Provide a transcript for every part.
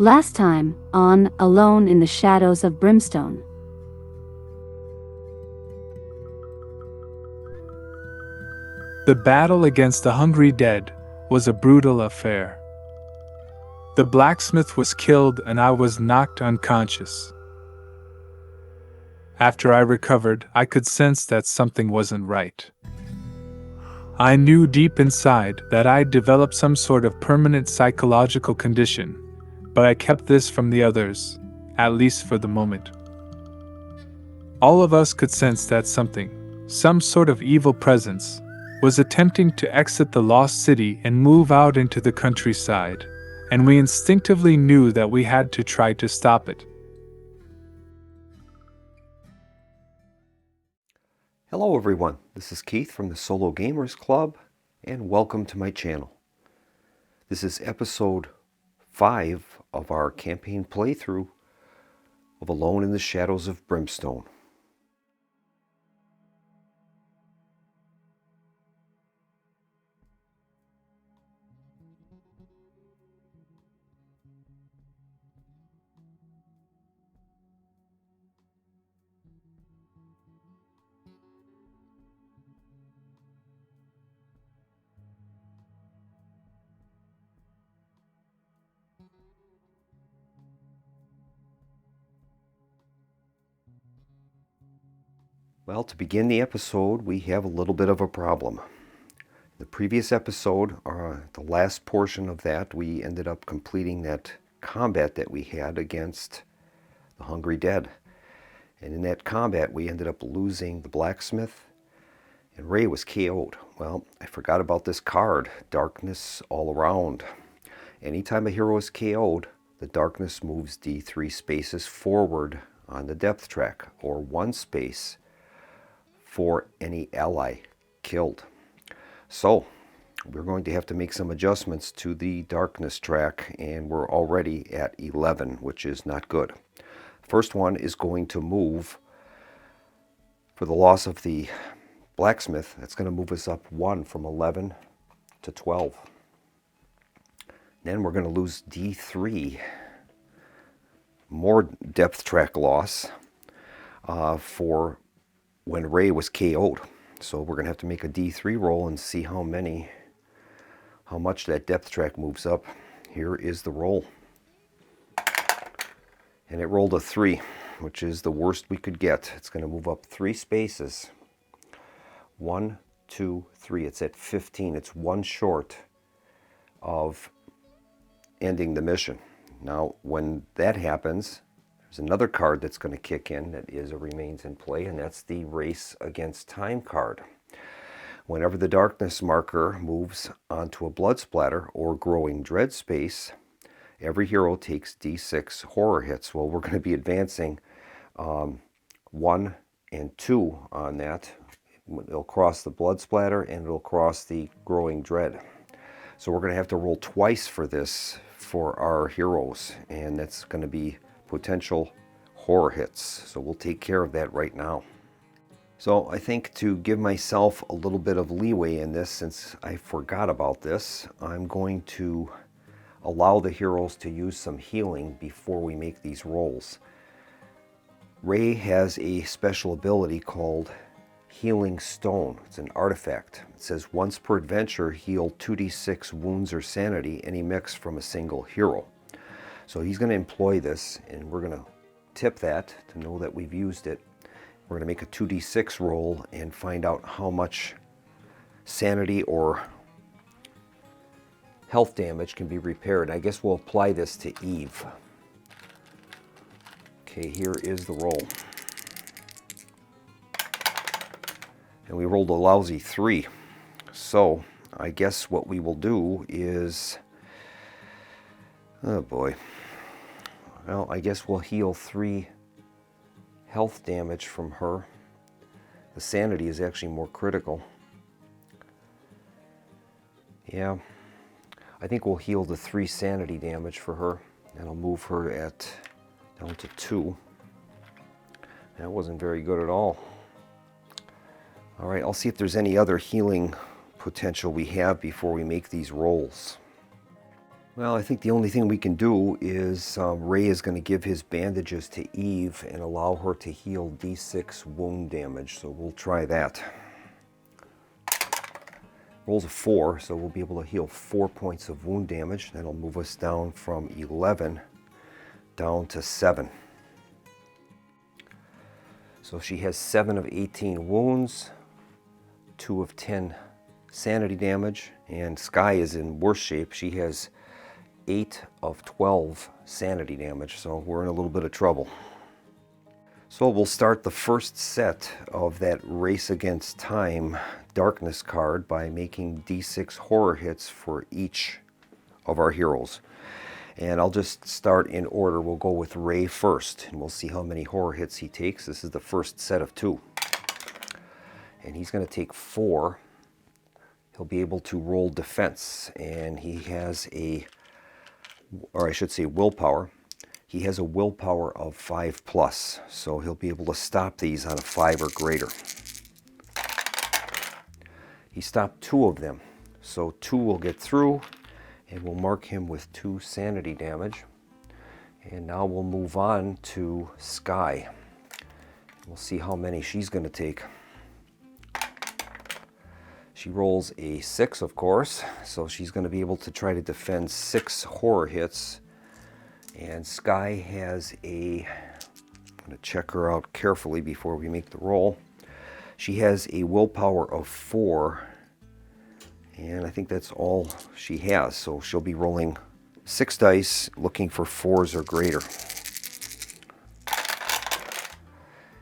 Last time, on Alone in the Shadows of Brimstone. The battle against the hungry dead was a brutal affair. The blacksmith was killed and I was knocked unconscious. After I recovered, I could sense that something wasn't right. I knew deep inside that I'd developed some sort of permanent psychological condition, but I kept this from the others, at least for the moment. All of us could sense that something, some sort of evil presence, was attempting to exit the lost city and move out into the countryside, and we instinctively knew that we had to try to stop it. Hello everyone, this is Keith from the Solo Gamers Club, and welcome to my channel. This is episode 5 of our campaign playthrough of Alone in the Shadows of Brimstone. Well, to begin the episode, we have a little bit of a problem. The previous episode, the last portion of that, we ended up completing that combat that we had against the Hungry Dead. And in that combat, we ended up losing the blacksmith, and Ray was KO'd. Well, I forgot about this card, Darkness All Around. Anytime a hero is KO'd, the darkness moves D3 spaces forward on the depth track, or 1 space for any ally killed. So we're going to have to make some adjustments to the darkness track, and we're already at 11, which is not good. First one is going to move for the loss of the blacksmith. That's going to move us up 1 from 11 to 12. Then we're going to lose D3, more depth track loss for when Ray was KO'd. So we're going to have to make a D3 roll and see how much that depth track moves up. Here is the roll. And it rolled a 3, which is the worst we could get. It's going to move up 3 spaces. 1, 2, 3. It's at 15. It's 1 short of ending the mission. Now, when that happens, there's another card that's going to kick in that remains in play, and that's the Race Against Time card. Whenever the darkness marker moves onto a blood splatter or growing dread space, every hero takes D6 horror hits. Well, we're going to be advancing 1 and 2 on that. It'll cross the blood splatter and it'll cross the growing dread. So we're going to have to roll twice for this for our heroes, and that's going to be potential horror hits. So we'll take care of that right now. So I think to give myself a little bit of leeway in this, since I forgot about this, I'm going to allow the heroes to use some healing before we make these rolls. Ray has a special ability called Healing Stone. It's an artifact. It says once per adventure, heal 2d6 wounds or sanity, any mix from a single hero. So he's going to employ this, and we're going to tip that to know that we've used it. We're going to make a 2d6 roll and find out how much sanity or health damage can be repaired. I guess we'll apply this to Eve. Okay, here is the roll. And we rolled a lousy 3. So I guess what we will do is, oh boy. Well, I guess we'll heal 3 health damage from her. The sanity is actually more critical. Yeah, I think we'll heal the 3 sanity damage for her. That'll move her down to 2. That wasn't very good at all. All right, I'll see if there's any other healing potential we have before we make these rolls. Well, I think the only thing we can do is Ray is going to give his bandages to Eve and allow her to heal D6 wound damage. So we'll try that. Rolls a 4, so we'll be able to heal 4 points of wound damage. That'll move us down from 11 down to 7. So she has 7 of 18 wounds, 2 of 10 sanity damage, and Sky is in worse shape. She has 8 of 12 sanity damage, so we're in a little bit of trouble. So we'll start the first set of that Race Against Time Darkness card by making D6 horror hits for each of our heroes. And I'll just start in order. We'll go with Ray first, and we'll see how many horror hits he takes. This is the first set of 2. And he's going to take 4. He'll be able to roll defense, and he has or I should say willpower. He has a willpower of 5+, so he'll be able to stop these on a 5 or greater. He stopped 2 of them, so 2 will get through, and we'll mark him with 2 sanity damage. And now we'll move on to Sky. We'll see how many she's going to take. She rolls a 6, of course, so she's going to be able to try to defend 6 horror hits. And Sky has I'm going to check her out carefully before we make the roll. She has a willpower of 4, and I think that's all she has. So she'll be rolling 6 dice, looking for 4s or greater.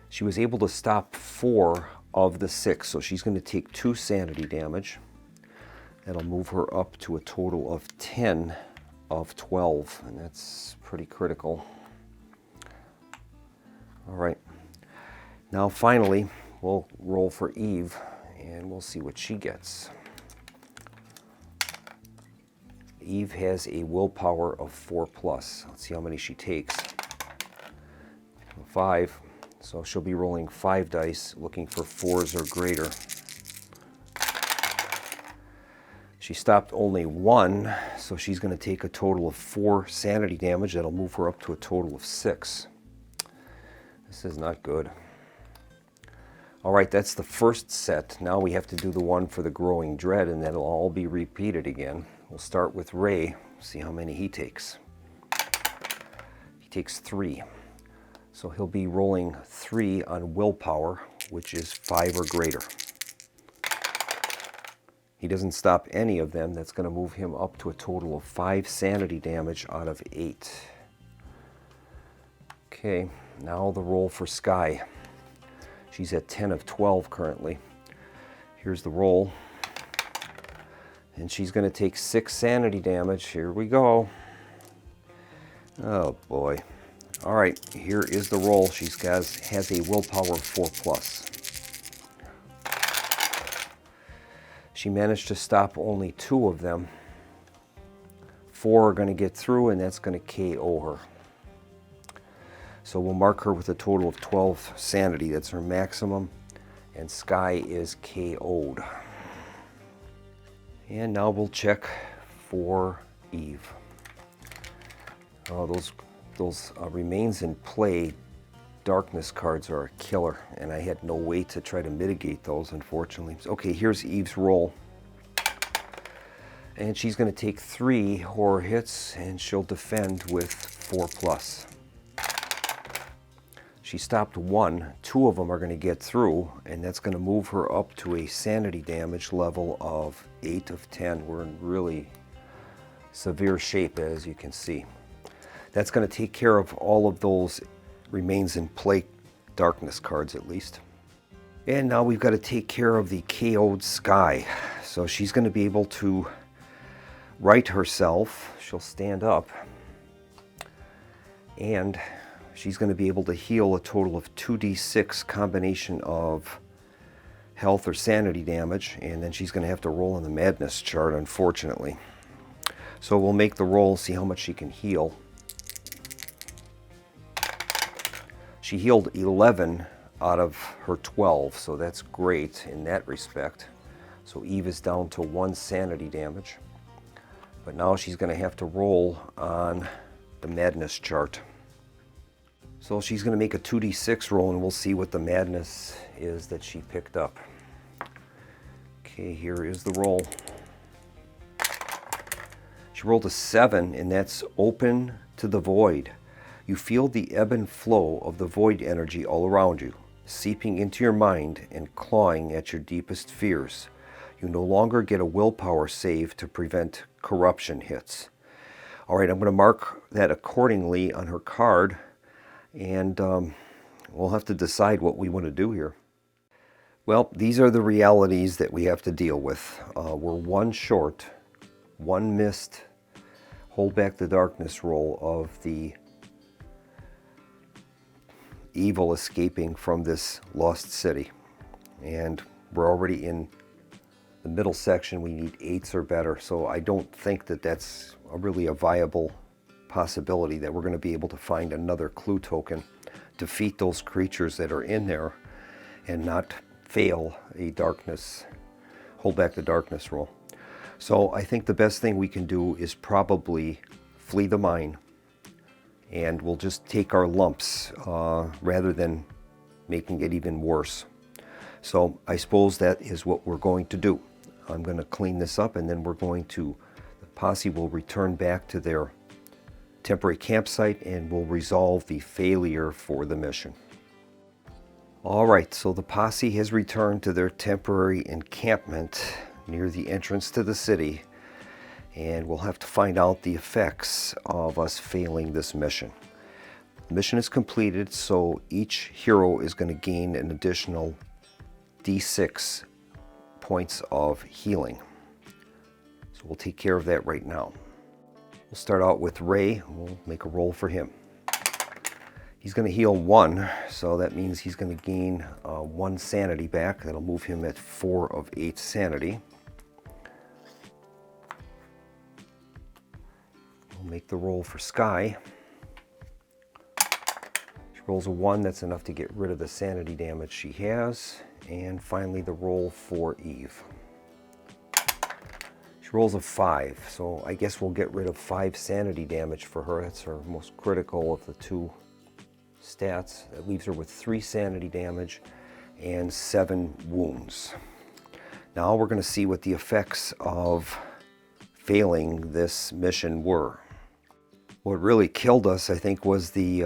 She was able to stop 4 of the 6, so she's going to take 2 sanity damage. That'll move her up to a total of 10 of 12, and that's pretty critical. All right, now finally we'll roll for Eve, and we'll see what she gets. Eve has a willpower of 4+. Let's see how many she takes. 5. So she'll be rolling 5 dice, looking for 4s or greater. She stopped only 1, so she's going to take a total of 4 sanity damage. That'll move her up to a total of 6. This is not good. All right, that's the first set. Now we have to do the one for the Growing Dread, and that'll all be repeated again. We'll start with Ray, see how many he takes. He takes 3. So he'll be rolling 3 on willpower, which is 5 or greater. He doesn't stop any of them. That's going to move him up to a total of 5 sanity damage out of 8. Okay, now the roll for Sky. She's at 10 of 12 currently. Here's the roll. And she's going to take 6 sanity damage. Here we go. Oh boy. All right, here is the roll. She has a willpower of 4+. She managed to stop only 2 of them. 4 are going to get through, and that's going to KO her. So we'll mark her with a total of 12 sanity. That's her maximum, and Sky is KO'd. And now we'll check for Eve. Oh, those remains in play darkness cards are a killer, and I had no way to try to mitigate those, unfortunately. Okay, here's Eve's roll. And she's going to take 3 horror hits, and she'll defend with 4+. She stopped 1. 2 of them are going to get through, and that's going to move her up to a sanity damage level of 8 of 10. We're in really severe shape, as you can see. That's going to take care of all of those remains in play darkness cards, at least. And now we've got to take care of the KO'd Sky. So she's going to be able to right herself. She'll stand up, and she's going to be able to heal a total of 2d6 combination of health or sanity damage, and then she's going to have to roll in the madness chart, unfortunately. So we'll make the roll, see how much she can heal. She healed 11 out of her 12, so that's great in that respect. So Eve is down to 1 sanity damage. But now she's going to have to roll on the madness chart. So she's going to make a 2d6 roll, and we'll see what the madness is that she picked up. Okay, here is the roll. She rolled a 7, and that's open to the void. You feel the ebb and flow of the void energy all around you, seeping into your mind and clawing at your deepest fears. You no longer get a willpower save to prevent corruption hits. All right, I'm going to mark that accordingly on her card, and we'll have to decide what we want to do here. Well, these are the realities that we have to deal with. We're one short, one missed hold back the darkness roll of the evil escaping from this lost city. And we're already in the middle section. We need 8s or better. So I don't think that that's really a viable possibility that we're going to be able to find another clue token, defeat those creatures that are in there, and not fail a darkness, hold back the darkness roll. So I think the best thing we can do is probably flee the mine, and we'll just take our lumps rather than making it even worse. So I suppose that is what we're going to do. I'm going to clean this up, and then the posse will return back to their temporary campsite, and we'll resolve the failure for the mission. All right, so the posse has returned to their temporary encampment near the entrance to the city, and we'll have to find out the effects of us failing this mission. The mission is completed, so each hero is going to gain an additional D6 points of healing. So we'll take care of that right now. We'll start out with Ray. We'll make a roll for him. He's going to heal 1, so that means he's going to gain 1 sanity back. That'll move him at 4 of 8 sanity. We'll make the roll for Sky. She rolls a 1. That's enough to get rid of the sanity damage she has. And finally, the roll for Eve. She rolls a 5, so I guess we'll get rid of 5 sanity damage for her. That's her most critical of the 2 stats. That leaves her with 3 sanity damage and 7 wounds. Now we're going to see what the effects of failing this mission were. What really killed us, I think, was the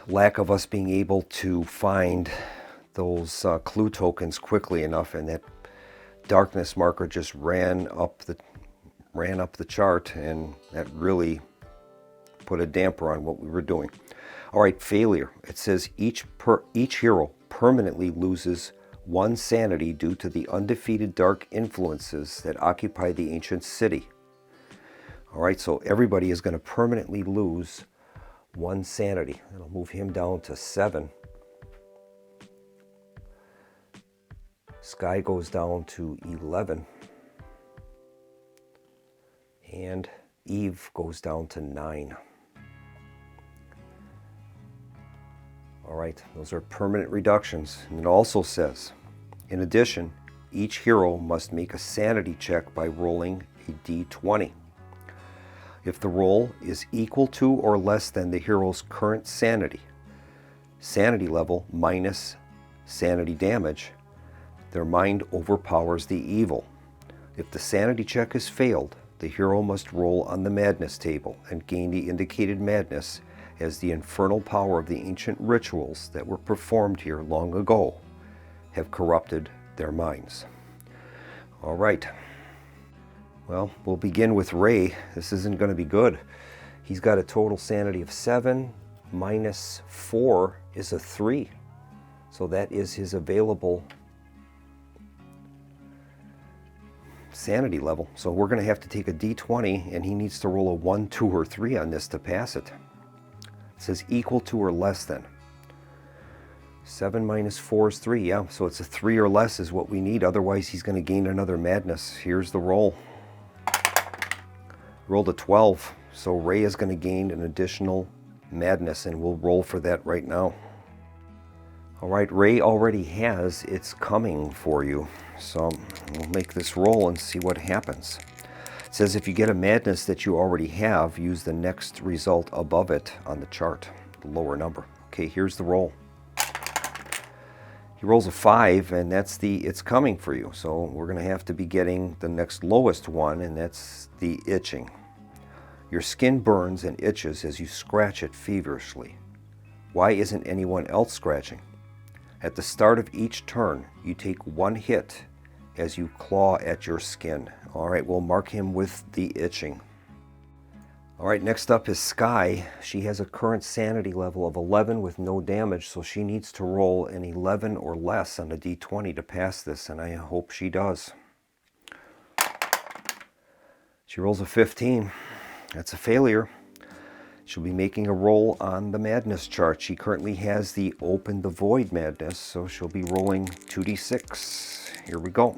lack of us being able to find those clue tokens quickly enough, and that darkness marker just ran up the chart, and that really put a damper on what we were doing. All right, failure. It says each hero permanently loses 1 sanity due to the undefeated dark influences that occupy the ancient city. All right, so everybody is going to permanently lose 1 sanity. That'll move him down to 7. Sky goes down to 11. And Eve goes down to 9. All right, those are permanent reductions. And it also says, in addition, each hero must make a sanity check by rolling a d20. If the roll is equal to or less than the hero's current sanity level minus sanity damage, their mind overpowers the evil. If the sanity check is failed, the hero must roll on the madness table and gain the indicated madness, as the infernal power of the ancient rituals that were performed here long ago have corrupted their minds. All right. Well, we'll begin with Ray. This isn't going to be good. He's got a total sanity of 7, minus 4 is a 3. So that is his available sanity level. So we're going to have to take a d20, and he needs to roll a 1, 2, or 3 on this to pass it. It says equal to or less than. 7 minus 4 is 3. Yeah, so it's a 3 or less is what we need. Otherwise, he's going to gain another madness. Here's the roll. Rolled a 12. So Ray is going to gain an additional madness, and we'll roll for that right now. All right, Ray already has It's Coming for you. So we'll make this roll and see what happens. It says if you get a madness that you already have, use the next result above it on the chart, the lower number. Okay, here's the roll. He rolls a 5, and that's it's coming for you. So we're going to have to be getting the next lowest one, and that's the itching. Your skin burns and itches as you scratch it feverishly. Why isn't anyone else scratching? At the start of each turn, you take 1 hit as you claw at your skin. All right, we'll mark him with the itching. All right, next up is Sky. She has a current sanity level of 11 with no damage, so she needs to roll an 11 or less on a d20 to pass this, and I hope she does. She rolls a 15. That's a failure. She'll be making a roll on the madness chart. She currently has the Open the Void madness, so she'll be rolling 2d6. Here we go.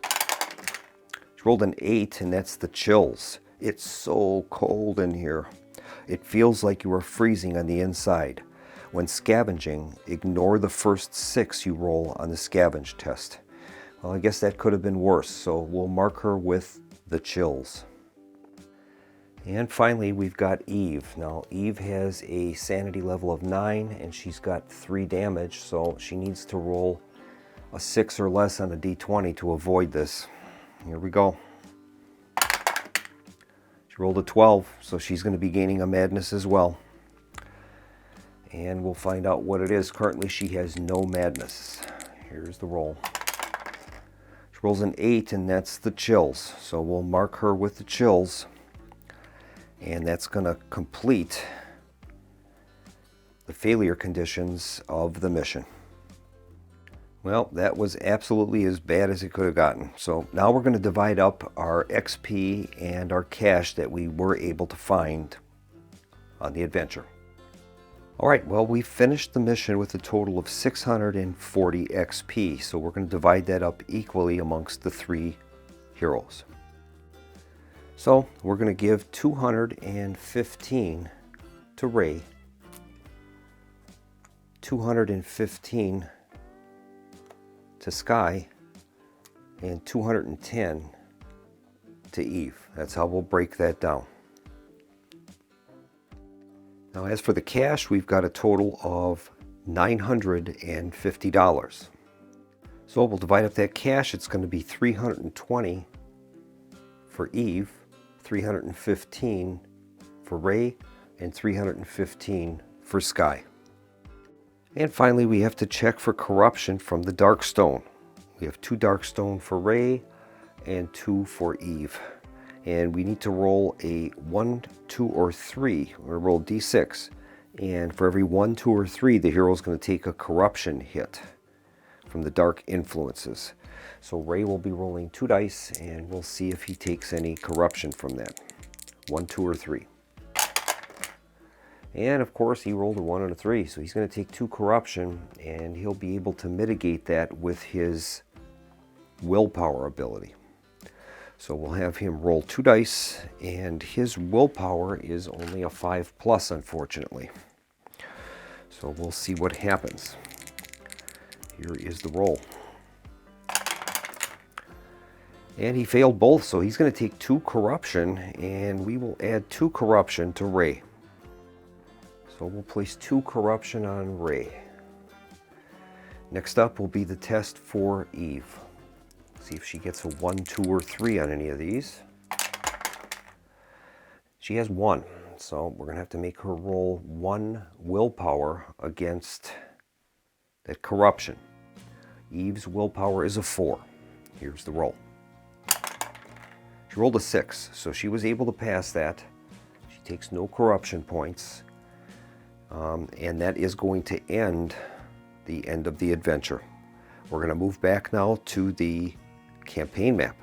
She rolled an 8, and that's the chills. It's so cold in here. It feels like you are freezing on the inside. When scavenging, ignore the first 6 you roll on the scavenge test. Well, I guess that could have been worse, so we'll mark her with the chills. And finally, we've got Eve. Now, Eve has a sanity level of 9, and she's got 3 damage, so she needs to roll a 6 or less on a d20 to avoid this. Here we go. She rolled a 12, so she's going to be gaining a madness as well. And we'll find out what it is. Currently, she has no madness. Here's the roll. She rolls an 8, and that's the chills. So we'll mark her with the chills. And that's going to complete the failure conditions of the mission. Well, that was absolutely as bad as it could have gotten. So now we're going to divide up our XP and our cash that we were able to find on the adventure. All right, well, we finished the mission with a total of 640 XP. So we're going to divide that up equally amongst the 3 heroes. So we're going to give 215 to Ray, 215 to Sky, and 210 to Eve. That's how we'll break that down. Now, as for the cash, we've got a total of $950. So we'll divide up that cash. It's going to be 320 for Eve, 315 for Ray, and 315 for Sky. And finally, we have to check for corruption from the Darkstone. We have 2 Darkstone for Ray and 2 for Eve. And we need to roll a 1, 2, or 3. We're roll d6. And for every 1, 2, or 3, the hero is going to take a corruption hit from the dark influences. So Ray will be rolling 2 dice, and we'll see if he takes any corruption from that. 1, 2, or 3. And of course, he rolled a 1 and a 3, so he's going to take 2 corruption, and he'll be able to mitigate that with his willpower ability. So we'll have him roll 2 dice, and his willpower is only a 5+, unfortunately. So we'll see what happens. Here is the roll. And he failed both, so he's going to take 2 corruption, and we will add 2 corruption to Ray. So we'll place 2 corruption on Ray. Next up will be the test for Eve. See if she gets a 1, 2, or 3 on any of these. She has 1, so we're going to have to make her roll 1 willpower against that corruption. Eve's willpower is a 4. Here's the roll. She rolled a 6, so she was able to pass that. She takes no corruption points. And that is going to end the end of the adventure. We're going to move back now to the campaign map.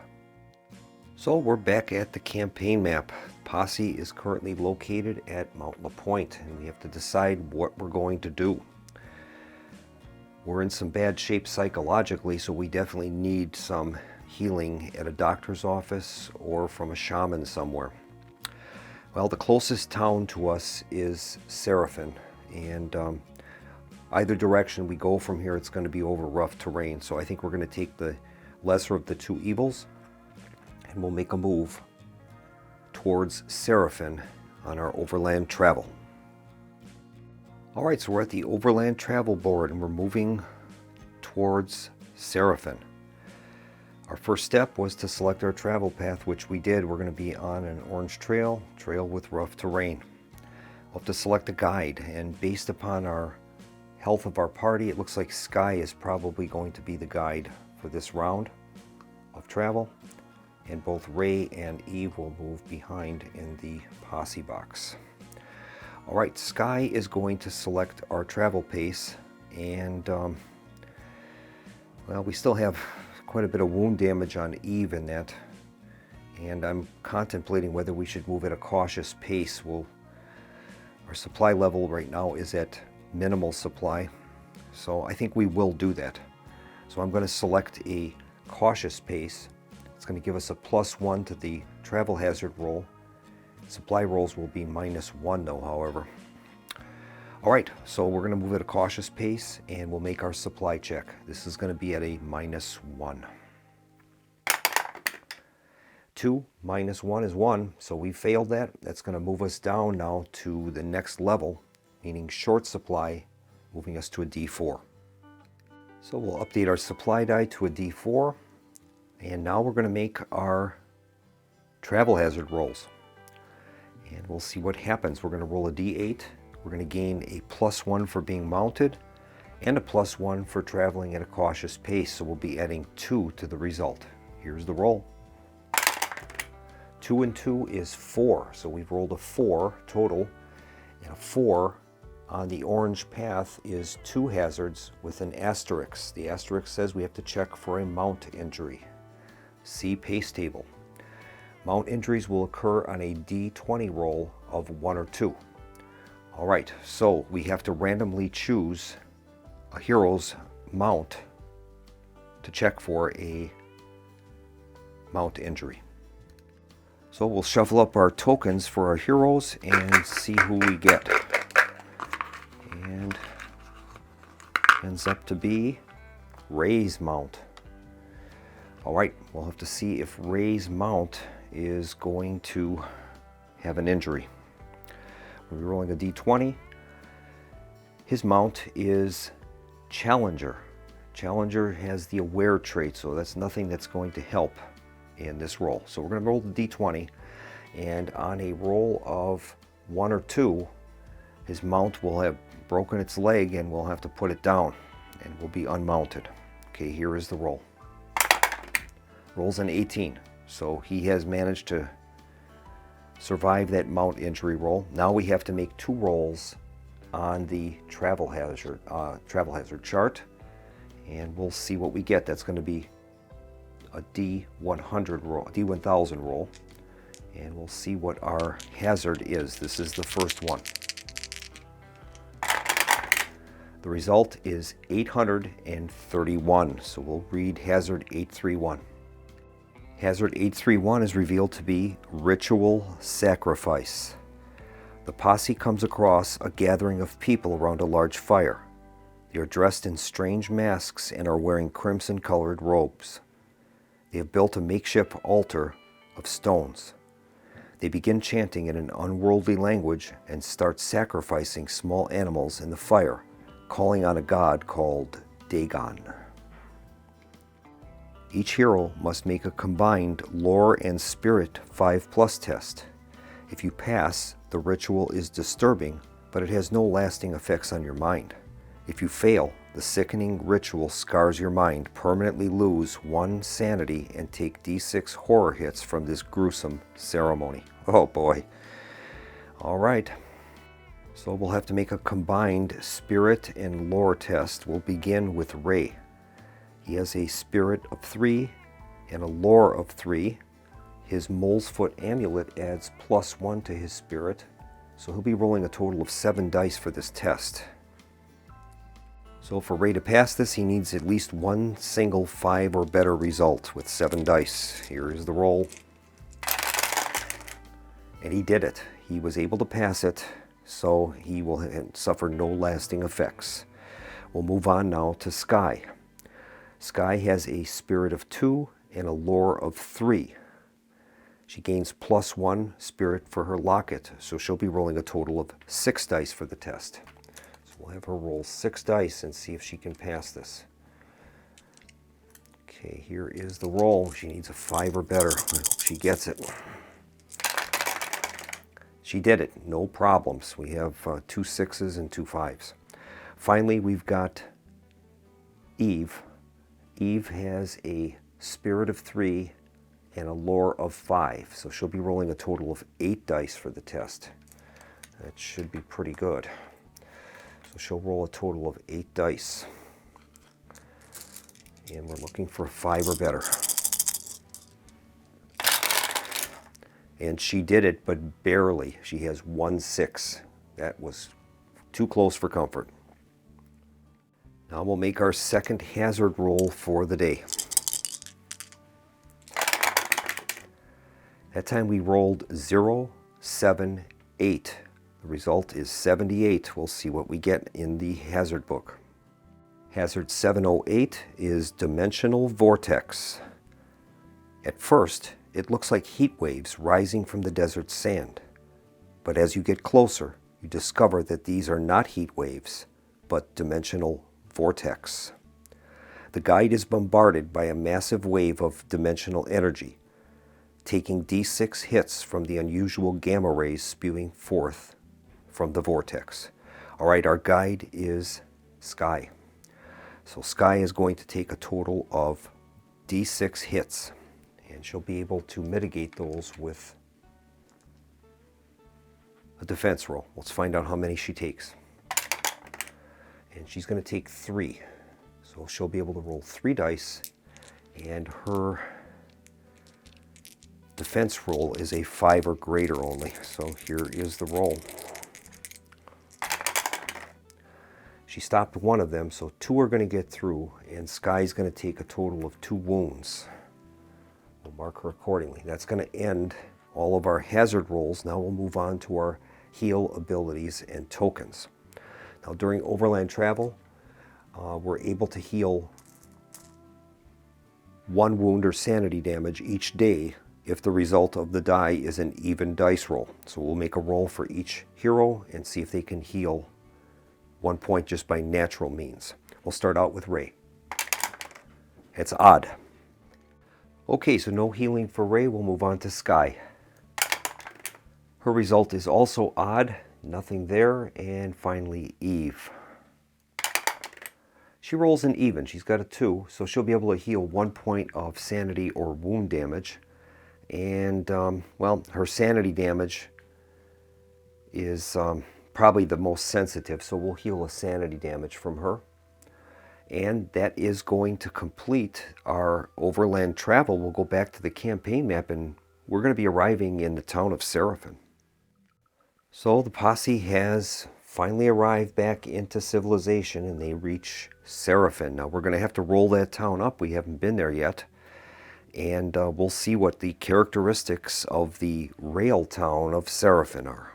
So we're back at the campaign map. Posse is currently located at Mount LaPointe, and we have to decide what we're going to do. We're in some bad shape psychologically, so we definitely need some healing at a doctor's office or from a shaman somewhere. Well, the closest town to us is Seraphin, and either direction we go from here, it's going to be over rough terrain. So I think we're going to take the lesser of the 2 evils. and we'll make a move towards Seraphin on our overland travel. Alright, so we're at the overland travel board and we're moving towards Seraphin. Our first step was to select our travel path, which we did. We're going to be on an orange trail with rough terrain. We'll have to select a guide, and based upon our health of our party, it looks like Sky is probably going to be the guide for this round of travel, and both Ray and Eve will move behind in the posse box. Alright, Sky is going to select our travel pace, and well, we still have quite a bit of wound damage on Eve in that, and I'm contemplating whether we should move at a cautious pace. Our supply level right now is at minimal supply, so I think we will do that. So I'm going to select a cautious pace. It's going to give us a +1 to the travel hazard roll. Supply rolls will be -1 though, however. Alright, so we're going to move at a cautious pace and we'll make our supply check. This is going to be at a -1. 2 minus 1 is 1, so we failed that. That's going to move us down now to the next level, meaning short supply, moving us to a D4. So we'll update our supply die to a D4, and now we're going to make our travel hazard rolls. And we'll see what happens. We're going to roll a D8. We're going to gain a +1 for being mounted and a +1 for traveling at a cautious pace, so we'll be adding 2 to the result. Here's the roll. 2 and 2 is 4, so we've rolled a 4 total, and a 4 on the orange path is 2 hazards with an asterisk. The asterisk says we have to check for a mount injury. See pace table. Mount injuries will occur on a D20 roll of 1 or 2. Alright, so we have to randomly choose a hero's mount to check for a mount injury. So we'll shuffle up our tokens for our heroes and see who we get. And ends up to be Ray's mount. Alright, we'll have to see if Ray's mount is going to have an injury. We'll be rolling a D20. His mount is Challenger. Challenger has the aware trait, so that's nothing that's going to help in this roll. So we're going to roll the D20, and on a roll of 1 or 2, his mount will have broken its leg and we'll have to put it down and will be unmounted. Okay, here is the roll. Rolls an 18, so he has managed to survive that mount injury roll. Now we have to make 2 rolls on the travel hazard chart, and we'll see what we get. That's going to be a D100 roll, D1000 roll, and we'll see what our hazard is. This is the first one. The result is 831, so we'll read hazard 831. Hazard 831 is revealed to be Ritual Sacrifice. The posse comes across a gathering of people around a large fire. They are dressed in strange masks and are wearing crimson-colored robes. They have built a makeshift altar of stones. They begin chanting in an unworldly language and start sacrificing small animals in the fire, calling on a god called Dagon. Each hero must make a combined lore and spirit 5+ test. If you pass, the ritual is disturbing, but it has no lasting effects on your mind. If you fail, the sickening ritual scars your mind, permanently lose 1 sanity, and take D6 horror hits from this gruesome ceremony. Oh boy. Alright. So we'll have to make a combined spirit and lore test. We'll begin with Ray. He has a spirit of 3 and a lore of 3. His Mole's Foot amulet adds +1 to his spirit, so he'll be rolling a total of 7 dice for this test. So for Ray to pass this, he needs at least 1 single 5 or better result with 7 dice. Here is the roll. And he did it. He was able to pass it, so he will suffer no lasting effects. We'll move on now to Sky. Sky has a spirit of 2 and a lore of 3. She gains +1 spirit for her locket, so she'll be rolling a total of 6 dice for the test. So we'll have her roll 6 dice and see if she can pass this. Okay, here is the roll. She needs a 5 or better. I hope she gets it. She did it, no problems. We have 2 6s and 2 5s. Finally, we've got Eve. Eve has a spirit of 3 and a lore of 5, so she'll be rolling a total of 8 dice for the test. That should be pretty good. So she'll roll a total of 8 dice. And we're looking for a 5 or better. And she did it, but barely. She has 1 6. That was too close for comfort. Now we'll make our second hazard roll for the day. That time we rolled 0, 7, 8. The result is 78. We'll see what we get in the hazard book. Hazard 708 is Dimensional Vortex. At first, it looks like heat waves rising from the desert sand. But as you get closer, you discover that these are not heat waves, but dimensional vortex. The guide is bombarded by a massive wave of dimensional energy, taking D6 hits from the unusual gamma rays spewing forth from the vortex. All right, our guide is Sky. So Sky is going to take a total of D6 hits, and she'll be able to mitigate those with a defense roll. Let's find out how many she takes. And she's going to take 3. So she'll be able to roll 3 dice, and her defense roll is a 5 or greater only. So here is the roll. She stopped one of them, so 2 are going to get through, and Sky's going to take a total of 2 wounds. We'll mark her accordingly. That's going to end all of our hazard rolls. Now we'll move on to our heal abilities and tokens. Now during overland travel, we're able to heal 1 wound or sanity damage each day if the result of the die is an even dice roll. So we'll make a roll for each hero and see if they can heal 1 point just by natural means. We'll start out with Ray. It's odd. Okay, so no healing for Ray. We'll move on to Sky. Her result is also odd. Nothing there. And finally, Eve. She rolls an even. She's got a 2, so she'll be able to heal 1 point of sanity or wound damage. And, well, her sanity damage is probably the most sensitive, so we'll heal a sanity damage from her. And that is going to complete our overland travel. We'll go back to the campaign map, and we're going to be arriving in the town of Seraphon. So the posse has finally arrived back into civilization, and they reach Seraphon. Now we're going to have to roll that town up. We haven't been there yet. And we'll see what the characteristics of the rail town of Seraphon are.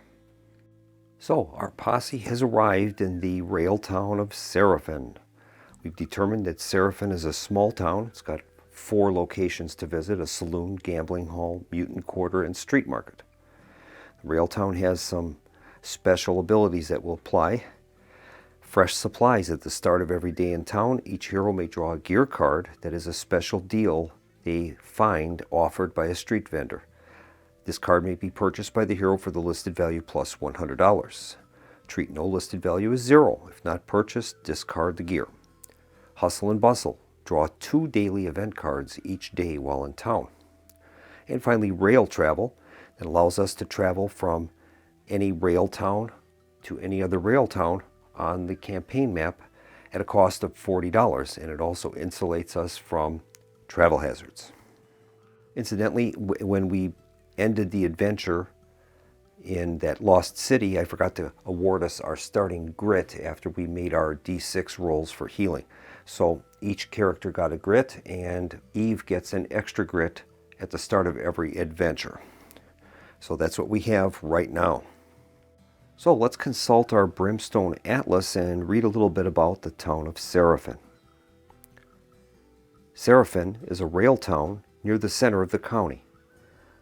So our posse has arrived in the rail town of Seraphon. We've determined that Seraphon is a small town. It's got 4 locations to visit: a saloon, gambling hall, mutant quarter, and street market. The rail town has some special abilities that will apply. Fresh supplies at the start of every day in town. Each hero may draw a gear card that is a special deal they find offered by a street vendor. This card may be purchased by the hero for the listed value plus $100. Treat no listed value as 0. If not purchased, discard the gear. Hustle and bustle. Draw 2 daily event cards each day while in town. And finally, rail travel. That allows us to travel from any rail town to any other rail town on the campaign map at a cost of $40, and it also insulates us from travel hazards. Incidentally, when we ended the adventure in that lost city, I forgot to award us our starting grit after we made our D6 rolls for healing. So each character got a grit, and Eve gets an extra grit at the start of every adventure. So that's what we have right now. So let's consult our Brimstone Atlas and read a little bit about the town of Seraphon. Seraphon is a rail town near the center of the county.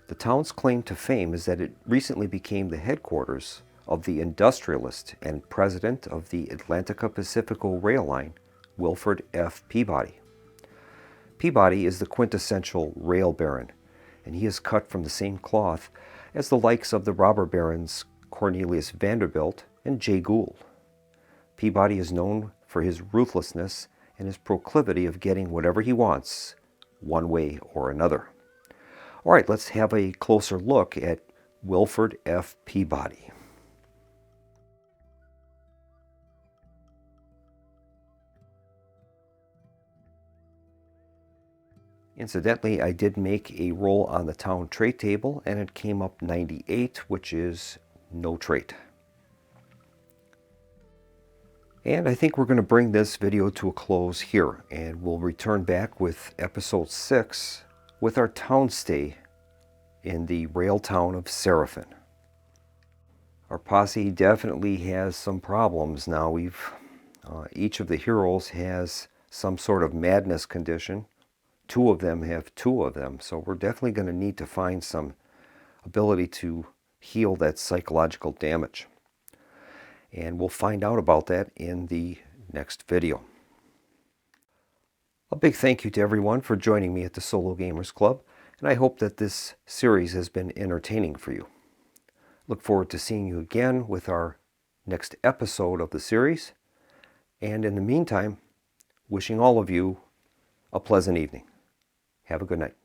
The town's claim to fame is that it recently became the headquarters of the industrialist and president of the Atlantica Pacifico Rail Line, Wilford F. Peabody. Peabody is the quintessential rail baron, and he is cut from the same cloth as the likes of the robber barons Cornelius Vanderbilt and Jay Gould. Peabody is known for his ruthlessness and his proclivity of getting whatever he wants, one way or another. All right, let's have a closer look at Wilford F. Peabody. Incidentally, I did make a roll on the town trait table, and it came up 98, which is no trait. And I think we're going to bring this video to a close here, and we'll return back with episode 6 with our town stay in the rail town of Seraphin. Our posse definitely has some problems now. Each of the heroes has some sort of madness condition. 2 of them have 2 of them, so we're definitely going to need to find some ability to heal that psychological damage. And we'll find out about that in the next video. A big thank you to everyone for joining me at the Solo Gamers Club, and I hope that this series has been entertaining for you. Look forward to seeing you again with our next episode of the series, and in the meantime, wishing all of you a pleasant evening. Have a good night.